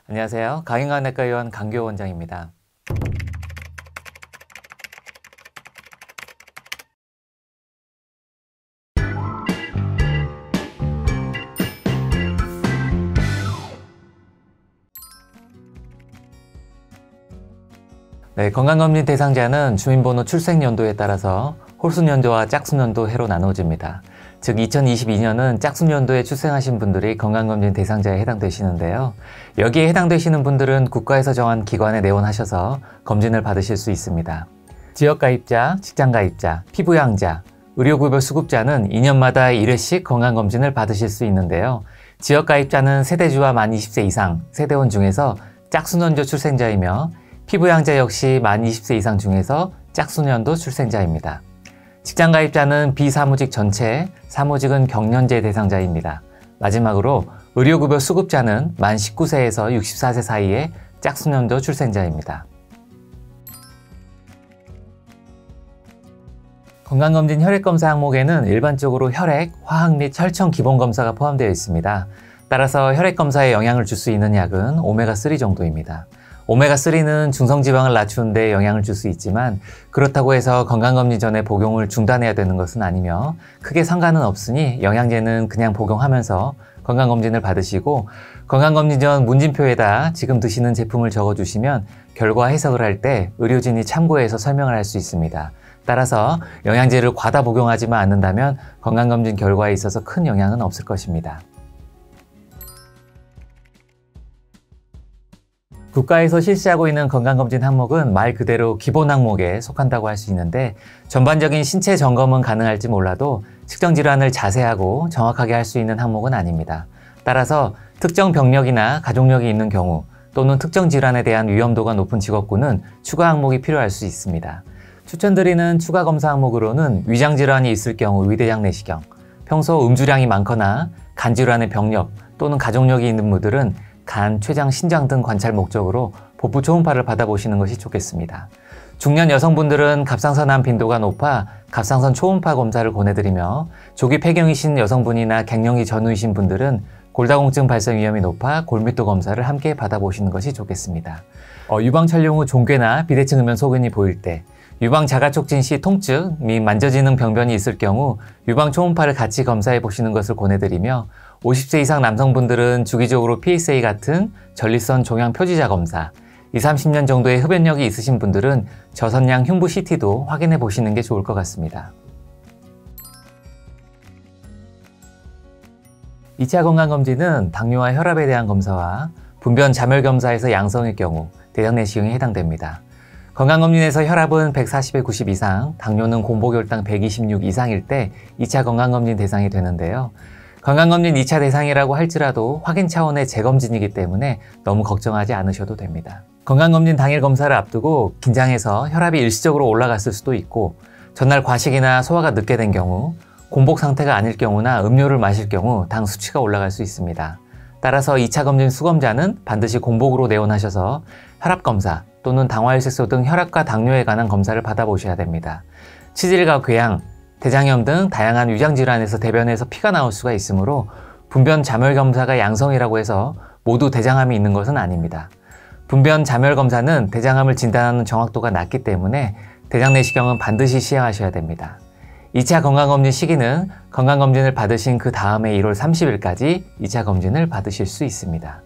안녕하세요. 강인간내과의원 강교 원장입니다. 네, 건강검진 대상자는 주민번호 출생연도에 따라서 홀수년도와 짝수년도 해로 나누어집니다. 즉 2022년은 짝수년도에 출생하신 분들이 건강검진 대상자에 해당되시는데요. 여기에 해당되시는 분들은 국가에서 정한 기관에 내원하셔서 검진을 받으실 수 있습니다. 지역가입자, 직장가입자, 피부양자, 의료급여 수급자는 2년마다 1회씩 건강검진을 받으실 수 있는데요. 지역가입자는 세대주와 만 20세 이상 세대원 중에서 짝수년도 출생자이며 피부양자 역시 만 20세 이상 중에서 짝수년도 출생자입니다. 직장가입자는 비사무직 전체, 사무직은 경년제 대상자입니다. 마지막으로 의료급여 수급자는 만 19세에서 64세 사이의 짝수년도 출생자입니다. 건강검진 혈액검사 항목에는 일반적으로 혈액, 화학 및 혈청 기본검사가 포함되어 있습니다. 따라서 혈액검사에 영향을 줄 수 있는 약은 오메가3 정도입니다. 오메가3는 중성지방을 낮추는 데 영향을 줄 수 있지만 그렇다고 해서 건강검진 전에 복용을 중단해야 되는 것은 아니며 크게 상관은 없으니 영양제는 그냥 복용하면서 건강검진을 받으시고 건강검진 전 문진표에다 지금 드시는 제품을 적어주시면 결과 해석을 할 때 의료진이 참고해서 설명을 할 수 있습니다. 따라서 영양제를 과다 복용하지만 않는다면 건강검진 결과에 있어서 큰 영향은 없을 것입니다. 국가에서 실시하고 있는 건강검진 항목은 말 그대로 기본 항목에 속한다고 할 수 있는데 전반적인 신체 점검은 가능할지 몰라도 측정 질환을 자세하고 정확하게 할 수 있는 항목은 아닙니다. 따라서 특정 병력이나 가족력이 있는 경우 또는 특정 질환에 대한 위험도가 높은 직업군은 추가 항목이 필요할 수 있습니다. 추천드리는 추가 검사 항목으로는 위장질환이 있을 경우 위대장 내시경, 평소 음주량이 많거나 간질환의 병력 또는 가족력이 있는 분들은 간, 췌장, 신장 등 관찰 목적으로 복부 초음파를 받아보시는 것이 좋겠습니다. 중년 여성분들은 갑상선암 빈도가 높아 갑상선 초음파 검사를 권해드리며 조기 폐경이신 여성분이나 갱년기 전후이신 분들은 골다공증 발생 위험이 높아 골밀도 검사를 함께 받아보시는 것이 좋겠습니다. 유방 촬영 후 종괴나 비대칭 음연 소견이 보일 때, 유방 자가촉진 시 통증 및 만져지는 병변이 있을 경우 유방 초음파를 같이 검사해 보시는 것을 권해드리며 50세 이상 남성분들은 주기적으로 PSA 같은 전립선 종양 표지자 검사, 20-30년 정도의 흡연력이 있으신 분들은 저선양 흉부 CT도 확인해 보시는 게 좋을 것 같습니다. 2차 건강검진은 당뇨와 혈압에 대한 검사와 분변 자멸 검사에서 양성일 경우 대장 내시경에 해당됩니다. 건강검진에서 혈압은 140에 90 이상, 당뇨는 공복혈당 126 이상일 때 2차 건강검진 대상이 되는데요. 건강검진 2차 대상이라고 할지라도 확인 차원의 재검진이기 때문에 너무 걱정하지 않으셔도 됩니다. 건강검진 당일 검사를 앞두고 긴장해서 혈압이 일시적으로 올라갔을 수도 있고 전날 과식이나 소화가 늦게 된 경우, 공복 상태가 아닐 경우나 음료를 마실 경우 당 수치가 올라갈 수 있습니다. 따라서 2차 검진 수검자는 반드시 공복으로 내원하셔서 혈압검사 또는 당화혈색소 등 혈압과 당뇨에 관한 검사를 받아보셔야 됩니다. 치질과 궤양, 대장염 등 다양한 위장질환에서 대변에서 피가 나올 수가 있으므로 분변 자멸 검사가 양성이라고 해서 모두 대장암이 있는 것은 아닙니다. 분변 자멸 검사는 대장암을 진단하는 정확도가 낮기 때문에 대장 내시경은 반드시 시행하셔야 됩니다. 2차 건강검진 시기는 건강검진을 받으신 그 다음해 1월 30일까지 2차 검진을 받으실 수 있습니다.